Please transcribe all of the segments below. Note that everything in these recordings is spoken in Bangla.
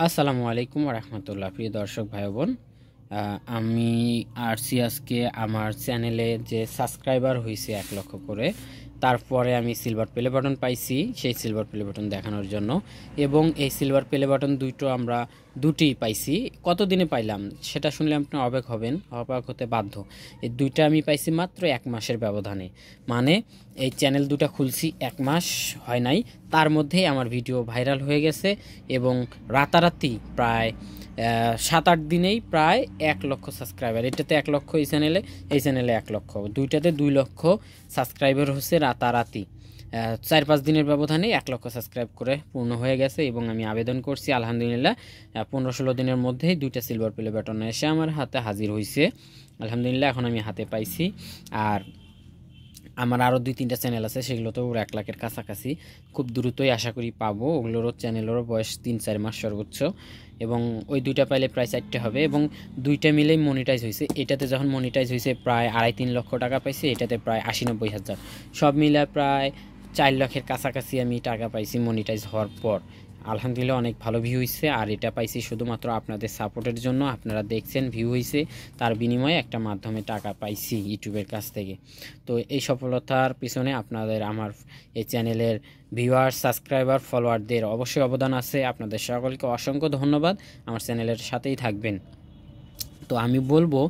আসসালামু আলাইকুম ওয়া রাহমাতুল্লাহ। প্রিয় দর্শক ভাই বোন, আমি আসছি আজকে আমার চ্যানেলে যে সাবস্ক্রাইবার হয়েছে 1 লক্ষ করে, তারপরে আমি সিলভার প্লে বাটন পাইছি সেই সিলভার প্লে বাটন দেখানোর জন্য। এবং এই সিলভার প্লে বাটন আমরা দুটি পাইছি। কতদিনে পাইলাম সেটা শুনলে আপনি অবাক হবেন, অবাক হতে বাধ্য। এই দুইটা আমি পাইছি মাত্র 1 মাসের ব্যবধানে। মানে এই চ্যানেল দুটো খুলছি 1 মাস হয় নাই, তার মধ্যেই আমার ভিডিও ভাইরাল হয়ে গেছে এবং রাতারাতি প্রায় 7-8 দিনেই প্রায় 1 লক্ষ সাবস্ক্রাইবার। এটাতে 1 লক্ষ, এই চ্যানেলে 1 লক্ষ, দুইটাতে 2 লক্ষ সাবস্ক্রাইবার হচ্ছে রাতারাতি। 4-5 দিনের ব্যবধানে 1 লক্ষ সাবস্ক্রাইব করে পূর্ণ হয়ে গেছে এবং আমি আবেদন করছি আলহামদুলিল্লাহ 15-16 দিনের মধ্যেই দুইটা সিলভার প্লে বাটন এসে আমার হাতে হাজির হয়েছে। আলহামদুলিল্লাহ এখন আমি হাতে পাইছি। আর আমার আরও 2-3টা চ্যানেল আছে, সেগুলোতেও 1 লাখের কাছাকাছি খুব দ্রুতই আশা করি পাবো। ওগুলোরও চ্যানেলেরও বয়স 3-4 মাস সর্বোচ্চ, এবং ওই দুইটা পাইলে প্রায় 4টে হবে এবং দুইটা মিলেই মনিটাইজ হয়েছে। এটাতে যখন মনিটাইজ হয়েছে প্রায় 2.5-3 লক্ষ টাকা পাইছি, এটাতে প্রায় 80-90 হাজার, সব মিলে প্রায় 4 লাখের কাছাকাছি আমি টাকা পাইছি মনিটাইজ হওয়ার পর। আলহামদুলিল্লাহ অনেক ভালো ভিউ হয়েছে। আর এটা পাইছি শুধুমাত্র আপনাদের সাপোর্টের জন্য। আপনারা দেখছেন ভিউ হয়েছে, তার বিনিময়ে একটা মাধ্যমে টাকা পাইছি ইউটিউবের কাছ থেকে। তো এই সফলতার পিছনে আপনাদের, আমার এই চ্যানেলের ভিউয়ার, সাবস্ক্রাইবার, ফলোয়ারদের অবশ্যই অবদান আছে। আপনাদের সকলকে অসংখ্য ধন্যবাদ, আমার চ্যানেলের সাথেই থাকবেন। তো আমি বলবো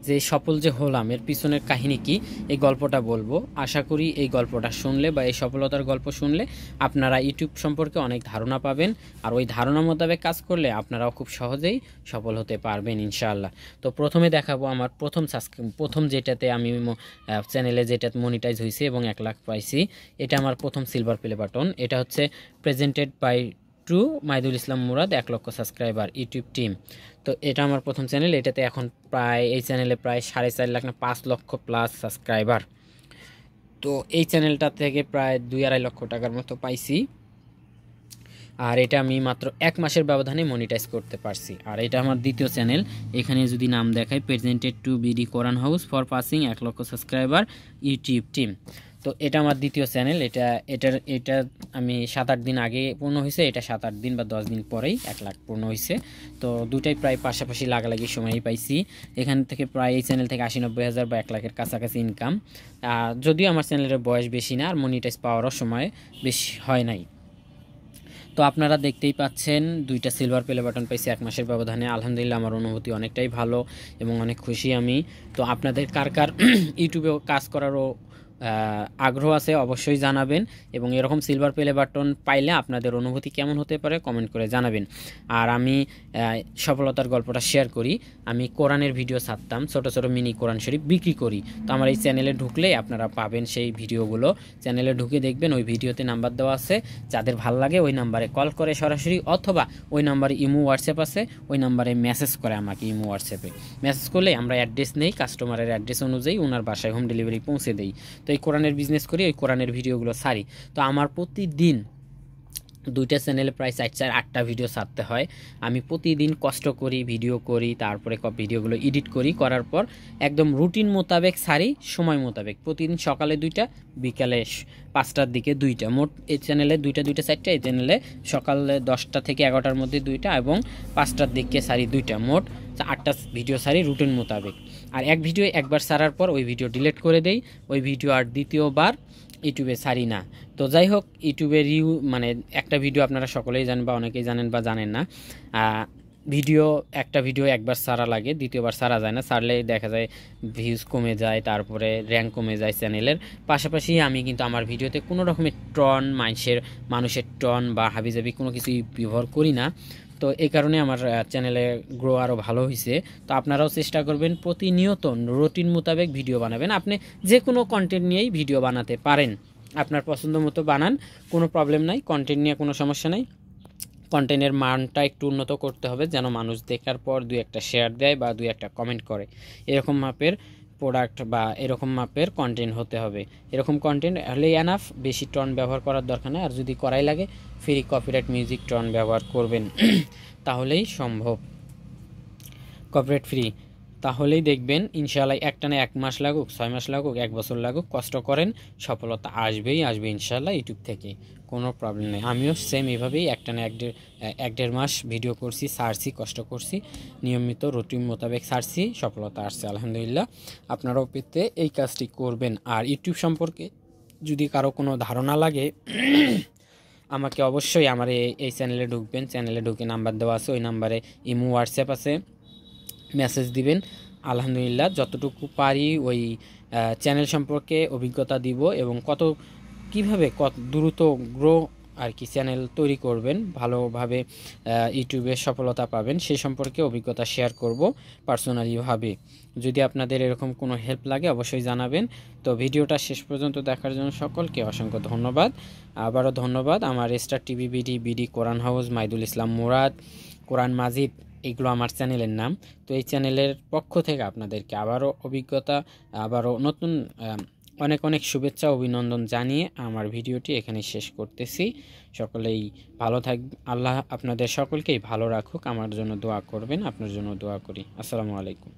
যে সফল যে হলাম এর পিছনের কাহিনী কি, এই গল্পটা বলবো। আশা করি এই গল্পটা শুনলে বা এই সফলতার গল্প শুনলে আপনারা ইউটিউব সম্পর্কে অনেক ধারণা পাবেন, আর ওই ধারণা মোতাবেক কাজ করলে আপনারাও খুব সহজেই সফল হতে পারবেন ইনশাআল্লাহ। তো প্রথমে দেখাবো আমার প্রথম যেটাতে আমি চ্যানেলে যেটা মনিটাইজ হয়েছে এবং 1 লাখ পাইছি, এটা আমার প্রথম সিলভার প্লে বাটন। এটা হচ্ছে প্রেজেন্টেড বাই মাইদুল ইসলাম মুরাদ, 1 লক্ষ সাবস্ক্রাইবার ইউটিউব টিম। তো এটা আমার প্রথম চ্যানেল। এটাতে এখন প্রায়, এই চ্যানেলে প্রায় 4.5 লাখ না 5 লক্ষ প্লাস সাবস্ক্রাইবার। তো এই চ্যানেলটা থেকে প্রায় 2-2.5 লক্ষ টাকার মতো পাইছি। আর এটা আমি মাত্র 1 মাসের ব্যবধানে মনিটাইজ করতে পারছি। আর এটা আমার দ্বিতীয় চ্যানেল। এখানে যদি নাম দেখায়, presented to BD Quran house for passing 1 লক্ষ সাবস্ক্রাইবার ইউটিউব টিম। তো এটা আমার দ্বিতীয় চ্যানেল। এটা আমি 7-8 দিন আগে পূর্ণ হয়েছে, এটা 7-8 দিন বা 10 দিন পরেই 1 লাখ পূর্ণ হয়েছে। তো দুটাই প্রায় পাশাপাশি লাগালাগি সময়ই পাইছি। এখান থেকে প্রায় এই চ্যানেল থেকে 80-90 হাজার বা 1 লাখের কাছাকাছি ইনকাম। যদিও আমার চ্যানেলের বয়স বেশি না, আর মনিটাইজ পাওয়ারও সময় বেশি হয় নাই। তো আপনারা দেখতেই পাচ্ছেন দুইটা সিলভার প্লে বাটন পাইছি 1 মাসের ব্যবধানে। আলহামদুলিল্লাহ আমার অনুভূতি অনেকটাই ভালো এবং অনেক খুশি আমি। তো আপনাদের কার কার ইউটিউবেও কাজ করারও আগ্রহ আছে অবশ্যই জানাবেন, এবং এরকম সিলভার প্লে বাটন পাইলে আপনাদের অনুভূতি কেমন হতে পারে কমেন্ট করে জানাবেন। আর আমি সফলতার গল্পটা শেয়ার করি। আমি কোরআনের ভিডিও ছাড়তাম, ছোট ছোট মিনি কোরআন শরীফ বিক্রি করি। তো আমার এই চ্যানেলে ঢুকলে আপনারা পাবেন সেই ভিডিওগুলো। চ্যানেলে ঢুকে দেখবেন, ওই ভিডিওতে নাম্বার দেওয়া আছে, যাদের ভাল লাগে ওই নাম্বারে কল করে সরাসরি, অথবা ওই নাম্বারে ইমো হোয়াটসঅ্যাপ আছে, ওই নাম্বারে মেসেজ করে আমাকে ইমো হোয়াটসঅ্যাপে। মেসেজ করলে আমরা অ্যাড্রেস নেই, কাস্টমারের অ্যাড্রেস অনুযায়ী ওনার বাসায় হোম ডেলিভারি পৌঁছে দেই। তো এই কোরআনের বিজনেস করি, ওই কোরআনের ভিডিওগুলো ছাড়ি। তো আমার প্রতিদিন দুইটা চ্যানেলে প্রায় 4-8টা ভিডিও ছাড়তে হয়। আমি প্রতিদিন কষ্ট করি, ভিডিও করি, তারপরে ভিডিওগুলো এডিট করি, করার পর একদম রুটিন মোতাবেক ছাড়ি, সময় মোতাবেক। প্রতিদিন সকালে 2টা, বিকালে 5টার দিকে 2টা। মোট এই চ্যানেলে 2টা 4টা, এই চ্যানেলে সকালে 10টা থেকে 11টার মধ্যে 2টা এবং 5টার দিকে ছাড়ি 2টা। মোট 8টা ভিডিও ছাড়ি রুটিন মোতাবেক। আর এক ভিডিও একবার ছাড়ার পর ওই ভিডিও ডিলিট করে দেই, ওই ভিডিও আর দ্বিতীয়বার ইউটিউবে ছাড়ি না। তো যাই হোক, ইউটিউবের মানে একটা ভিডিও আপনারা সকলেই জানেন বা অনেকেই জানেন বা জানেন না, একটা ভিডিও একবার ছাড়া লাগে, দ্বিতীয়বার ছাড়া যায় না। ছাড়লে দেখা যায় ভিউজ কমে যায়, তারপরে র্যাঙ্ক কমে যায় চ্যানেলের। পাশাপাশি আমি কিন্তু আমার ভিডিওতে কোনো রকমের মানুষের টন বা হাবিজাবি কোনো কিছুই ব্যবহার করি না। তো এই কারণে আমার চ্যানেলে গ্রো আরও ভালো হয়েছে। তো আপনারাও চেষ্টা করবেন প্রতিনিয়ত রুটিন মোতাবেক ভিডিও বানাবেন। আপনি যে কোনো কন্টেন্ট নিয়েই ভিডিও বানাতে পারেন, আপনার পছন্দ মতো বানান, কোনো প্রবলেম নাই। কন্টেন্ট নিয়ে কোনো সমস্যা নাই। কন্টেন্টের মানটা একটু উন্নত করতে হবে, যেন মানুষ দেখার পর 2-1টা শেয়ার দেয় বা 2-1টা কমেন্ট করে। এরকম মাপের প্রোডাক্ট বা এরকম মাপের কন্টেন্ট হতে হবে। এরকম কন্টেন্ট হলেই এনাফ, বেশি টন ব্যবহার করার দরকার নেই। আর যদি করাই লাগে, ফ্রি কপিরাইট মিউজিক টন ব্যবহার করবেন, তাহলেই সম্ভব। কপিরাইট ফ্রি তাহলেই দেখবেন ইনশাআল্লাহ একটানা 1 মাস লাগুক 6 মাস লাগুক 1 বছর লাগুক কষ্ট করেন, সফলতা আসবেই আসবে ইনশাআল্লাহ ইউটিউব থেকে, কোনো প্রবলেম নেই। আমিও সেম এভাবেই একটানা 1-1.5 মাস ভিডিও করছি, ছাড়ছি, কষ্ট করছি, নিয়মিত রুটিন মোতাবেক ছাড়ছি, সফলতা আসছে আলহামদুলিল্লাহ। আপনারাও পেতে এই কাজটি করবেন। আর ইউটিউব সম্পর্কে যদি কারো কোনো ধারণা লাগে আমাকে অবশ্যই আমার এই চ্যানেলে ঢুকবেন, চ্যানেলে ঢুকে নাম্বার দেওয়া আছে, ওই নাম্বারে ইমো হোয়াটসঅ্যাপ আছে, মেসেজ দিবেন। আলহামদুলিল্লাহ যতটুকু পারি ওই চ্যানেল সম্পর্কে অভিজ্ঞতা দিব এবং কিভাবে কত দ্রুত গ্রো আর কি চ্যানেল তৈরি করবেন, ভালোভাবে ইউটিউবে সফলতা পাবেন সেই সম্পর্কে অভিজ্ঞতা শেয়ার করব পার্সোনালিভাবে। যদি আপনাদের এরকম কোনো হেল্প লাগে অবশ্যই জানাবেন। তো ভিডিওটা শেষ পর্যন্ত দেখার জন্য সকলকে অসংখ্য ধন্যবাদ। আবারও ধন্যবাদ। আমার স্টার টিভি বিডি কোরআন হাউস, মাইদুল ইসলাম মুরাদ, কোরআন মাজিদ, এগুলো আমার চ্যানেলের নাম। তো এই চ্যানেলের পক্ষ থেকে আপনাদেরকে আবারও নতুন অনেক অনেক শুভেচ্ছা অভিনন্দন জানিয়ে আমার ভিডিওটি এখানে শেষ করতেছি। সকলেই ভালো আল্লাহ আপনাদের সকলকেই ভালো রাখুক। আমার জন্য দোয়া করবেন, আপনার জন্য দোয়া করি। আসসালামু আলাইকুম।